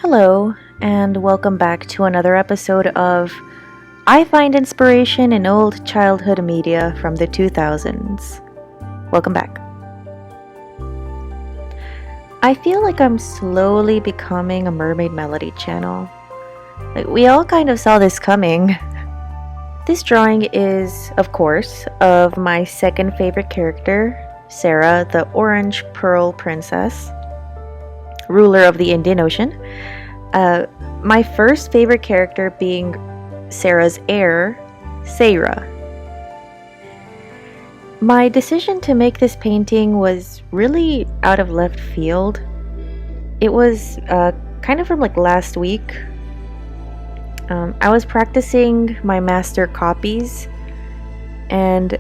Hello, and welcome back to another episode of I Find Inspiration in Old Childhood Media from the 2000s. Welcome back. I feel like I'm slowly becoming a Mermaid Melody channel. We all kind of saw this coming. This drawing is, of course, of my second favorite character, Sarah, the Orange Pearl Princess, ruler of the Indian Ocean. My first favorite character being Sarah's heir, Sarah. My decision to make this painting was really out of left field. It was kind of from last week. I was practicing my master copies, and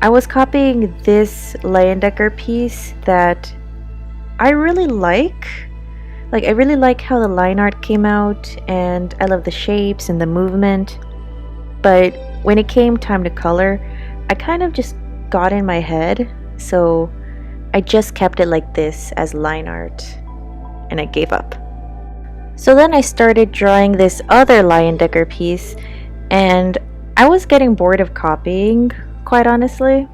I was copying this Leyendecker piece that I really like. I really like how the line art came out, and I love the shapes and the movement. But when it came time to color, I kind of just got in my head, so I just kept it like this as line art, and I gave up. So then I started drawing this other Leyendecker piece, and I was getting bored of copying, quite honestly.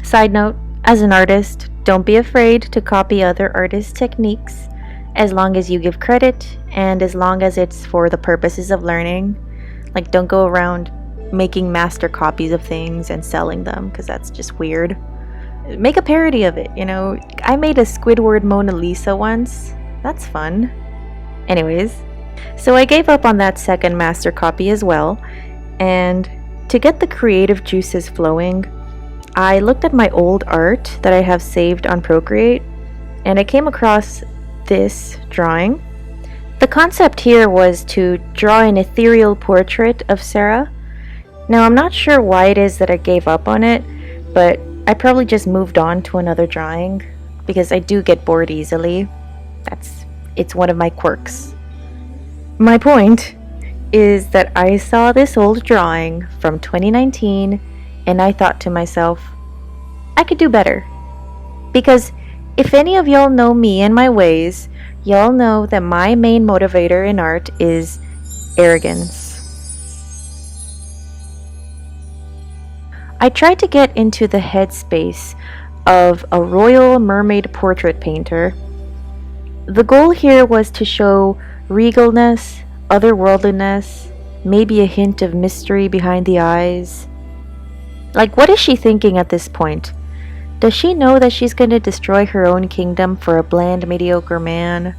Side note, as an artist, don't be afraid to copy other artists' techniques, as long as you give credit and as long as it's for the purposes of learning. Don't go around making master copies of things and selling them, because that's just weird. Make a parody of it, I made a Squidward Mona Lisa once. That's fun. Anyways, so I gave up on that second master copy as well, and to get the creative juices flowing, I looked at my old art that I have saved on Procreate, and I came across this drawing. The concept here was to draw an ethereal portrait of Sarah. Now, I'm not sure why it is that I gave up on it, but I probably just moved on to another drawing, because I do get bored easily. It's one of my quirks. My point is that I saw this old drawing from 2019, and I thought to myself, I could do better. Because if any of y'all know me and my ways, y'all know that my main motivator in art is arrogance. I tried to get into the headspace of a royal mermaid portrait painter. The goal here was to show regalness, otherworldliness, maybe a hint of mystery behind the eyes. What is she thinking at this point? Does she know that she's going to destroy her own kingdom for a bland, mediocre man?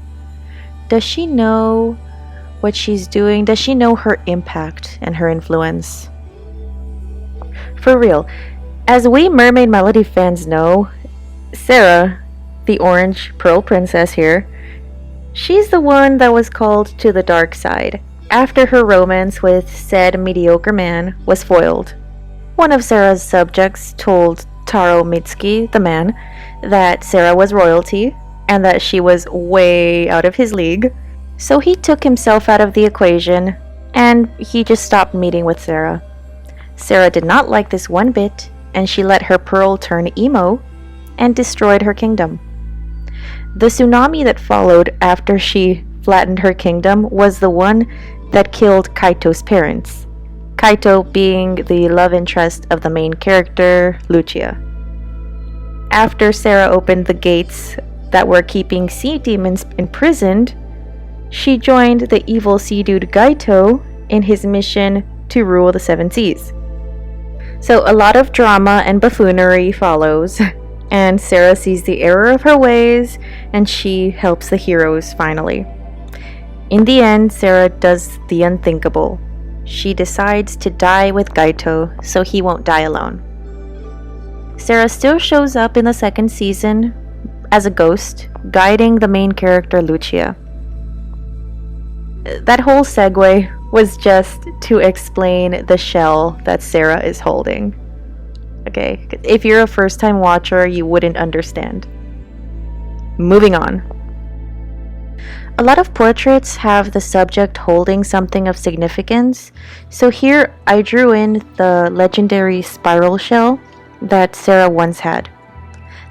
Does she know what she's doing? Does she know her impact and her influence? For real, as we Mermaid Melody fans know, Sarah, the Orange Pearl Princess here, she's the one that was called to the dark side after her romance with said mediocre man was foiled. One of Sarah's subjects told Taro Mitsuki, the man, that Sarah was royalty and that she was way out of his league. So he took himself out of the equation and he just stopped meeting with Sarah. Sarah did not like this one bit, and she let her pearl turn emo and destroyed her kingdom. The tsunami that followed after she flattened her kingdom was the one that killed Kaito's parents. Kaito being the love interest of the main character, Lucia. After Sarah opened the gates that were keeping sea demons imprisoned, she joined the evil sea dude Gaito in his mission to rule the seven seas. So a lot of drama and buffoonery follows, and Sarah sees the error of her ways, and she helps the heroes finally. In the end, Sarah does the unthinkable. She decides to die with Gaito so he won't die alone. Sarah still shows up in the second season as a ghost, guiding the main character Lucia. That whole segue was just to explain the shell that Sarah is holding. Okay, if you're a first-time watcher, you wouldn't understand. Moving on. A lot of portraits have the subject holding something of significance, so here I drew in the legendary spiral shell that Sarah once had.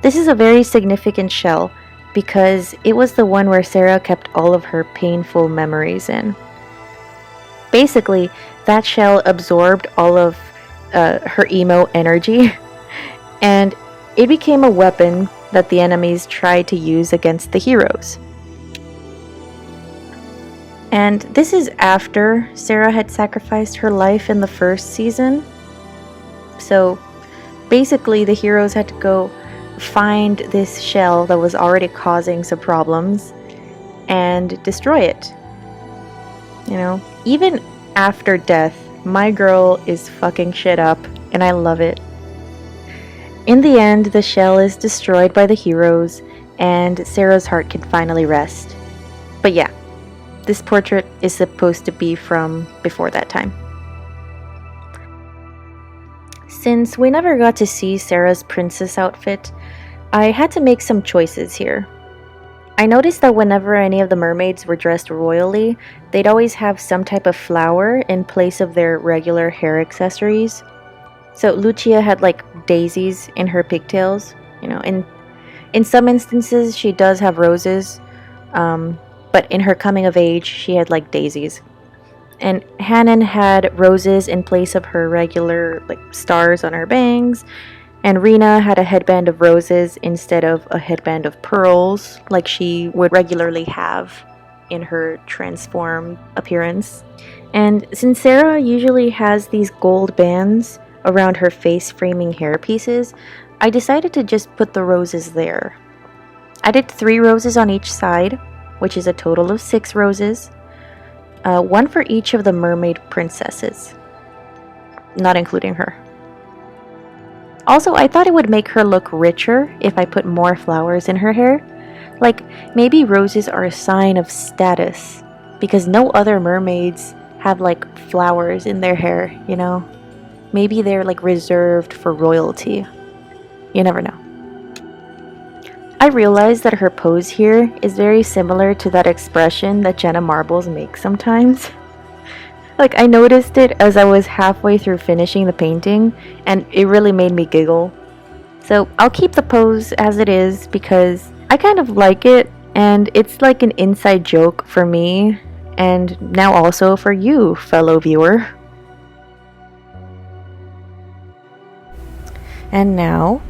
This is a very significant shell because it was the one where Sarah kept all of her painful memories in. Basically, that shell absorbed all of her emo energy, and it became a weapon that the enemies tried to use against the heroes. And this is after Sarah had sacrificed her life in the first season. So basically, the heroes had to go find this shell that was already causing some problems and destroy it. You know, even after death, my girl is fucking shit up, and I love it. In the end, the shell is destroyed by the heroes, and Sarah's heart can finally rest. But yeah, this portrait is supposed to be from before that time. Since we never got to see Sarah's princess outfit, I had to make some choices here. I noticed that whenever any of the mermaids were dressed royally, they'd always have some type of flower in place of their regular hair accessories. So Lucia had like daisies in her pigtails. You know, in some instances she does have roses, but in her coming of age she had like daisies. And Hannon had roses in place of her regular like stars on her bangs. And Rena had a headband of roses instead of a headband of pearls, like she would regularly have in her transformed appearance. And since Sarah usually has these gold bands around her face framing hair pieces, I decided to just put the roses there. I did 3 roses on each side, which is a total of 6 roses. 1 for each of the mermaid princesses, not including her. Also, I thought it would make her look richer if I put more flowers in her hair. Like, maybe roses are a sign of status, because no other mermaids have, like, flowers in their hair, you know? Maybe they're, like, reserved for royalty. You never know. I realized that her pose here is very similar to that expression that Jenna Marbles makes sometimes. Like, I noticed it as I was halfway through finishing the painting, and it really made me giggle. So I'll keep the pose as it is because I kind of like it, and it's like an inside joke for me, and now also for you, fellow viewer. And now,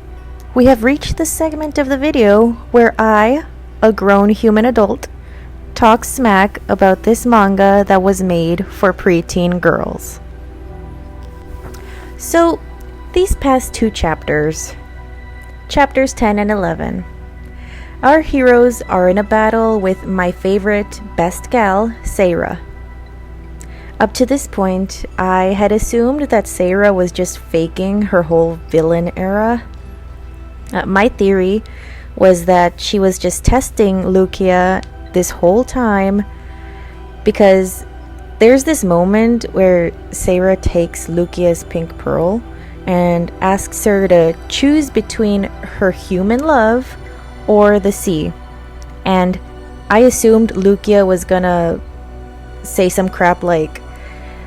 we have reached the segment of the video where I, a grown human adult, talk smack about this manga that was made for preteen girls. So, these past 2 chapters, chapters 10 and 11, our heroes are in a battle with my favorite best gal, Sarah. Up to this point, I had assumed that Sarah was just faking her whole villain era. My theory was that she was just testing Lucia this whole time, because there's this moment where Sarah takes Lucia's pink pearl and asks her to choose between her human love or the sea. And I assumed Lucia was gonna say some crap like,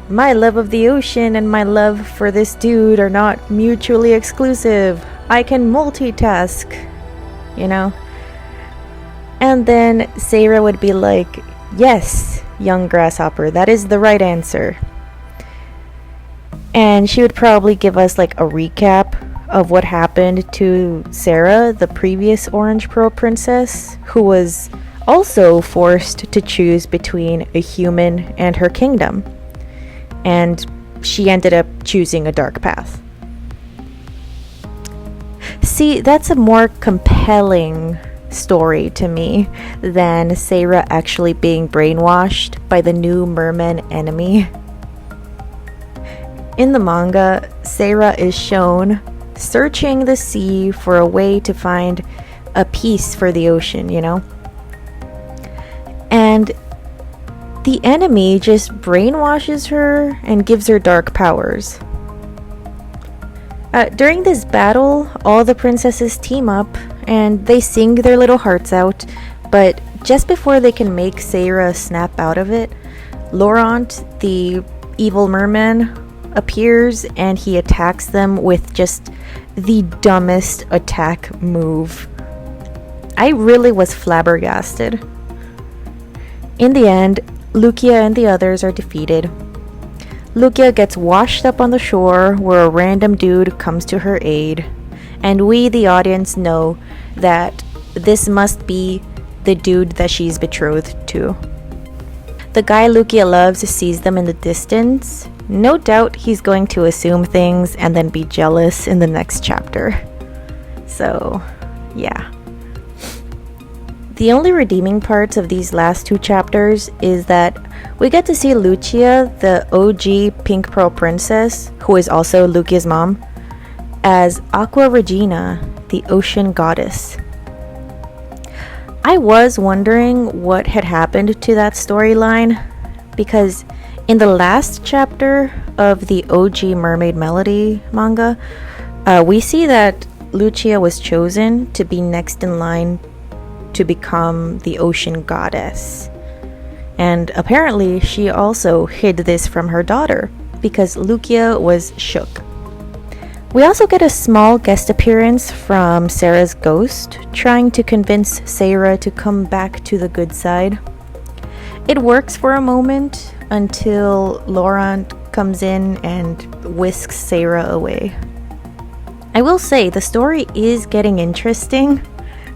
my love of the ocean and my love for this dude are not mutually exclusive. I can multitask, you know? And then Sarah would be like, yes, young grasshopper, that is the right answer. And she would probably give us like a recap of what happened to Sarah, the previous Orange Pearl princess, who was also forced to choose between a human and her kingdom. And she ended up choosing a dark path. See, that's a more compelling story to me than Sarah actually being brainwashed by the new merman enemy. In the manga, Sarah is shown searching the sea for a way to find a peace for the ocean, you know? And the enemy just brainwashes her and gives her dark powers. During this battle, all the princesses team up and they sing their little hearts out, but just before they can make Sarah snap out of it, Laurent, the evil merman, appears and he attacks them with just the dumbest attack move. I really was flabbergasted. In the end, Lucia and the others are defeated. Lucia gets washed up on the shore where a random dude comes to her aid, and we, the audience, know that this must be the dude that she's betrothed to. The guy Lucia loves sees them in the distance. No doubt he's going to assume things and then be jealous in the next chapter. So, yeah. The only redeeming parts of these last 2 chapters is that we get to see Lucia, the OG Pink Pearl Princess, who is also Lucia's mom, as Aqua Regina, the ocean goddess. I was wondering what had happened to that storyline, because in the last chapter of the OG Mermaid Melody manga, we see that Lucia was chosen to be next in line to become the ocean goddess. And apparently she also hid this from her daughter because Lucia was shook. We also get a small guest appearance from Sarah's ghost, trying to convince Sarah to come back to the good side. It works for a moment until Laurent comes in and whisks Sarah away. I will say the story is getting interesting,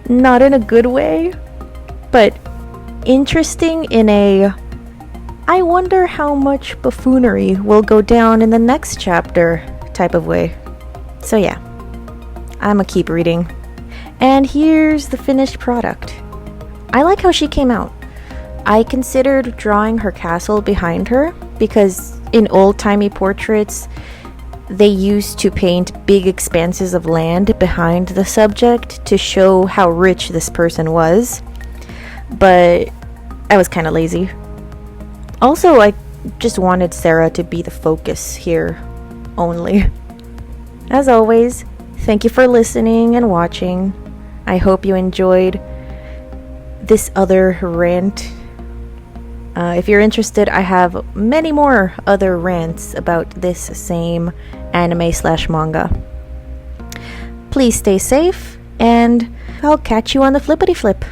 not in a good way, but interesting in a I wonder how much buffoonery will go down in the next chapter type of way. So yeah, I'ma keep reading. And here's the finished product. I like how she came out. I considered drawing her castle behind her because in old-timey portraits, they used to paint big expanses of land behind the subject to show how rich this person was. But I was kind of lazy. Also, I just wanted Sarah to be the focus here only. As always, thank you for listening and watching. I hope you enjoyed this other rant. If you're interested, I have many more other rants about this same anime/manga. Please stay safe, and I'll catch you on the flippity flip.